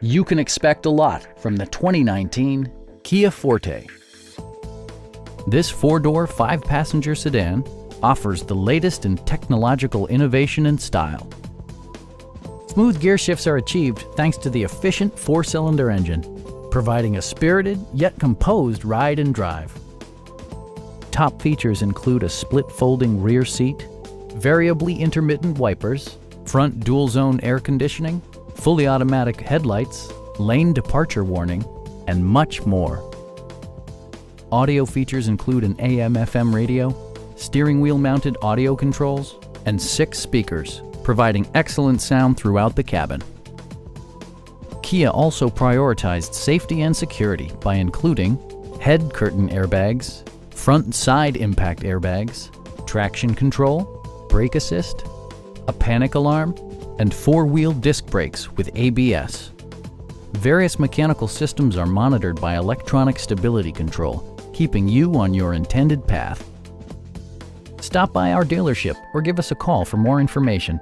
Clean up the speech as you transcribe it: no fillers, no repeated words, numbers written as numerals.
You can expect a lot from the 2019 Kia Forte. This four-door, five-passenger sedan offers the latest in technological innovation and style. Smooth gear shifts are achieved thanks to the efficient four-cylinder engine, providing a spirited yet composed ride and drive. Top features include a split folding rear seat, variably intermittent wipers, front dual-zone air conditioning, fully automatic headlights, lane departure warning, and much more. Audio features include an AM/FM radio, steering wheel mounted audio controls, and 6 speakers, providing excellent sound throughout the cabin. Kia also prioritized safety and security by including head curtain airbags, front and side impact airbags, traction control, brake assist, a panic alarm, and 4-wheel disc brakes with ABS. Various mechanical systems are monitored by electronic stability control, keeping you on your intended path. Stop by our dealership or give us a call for more information.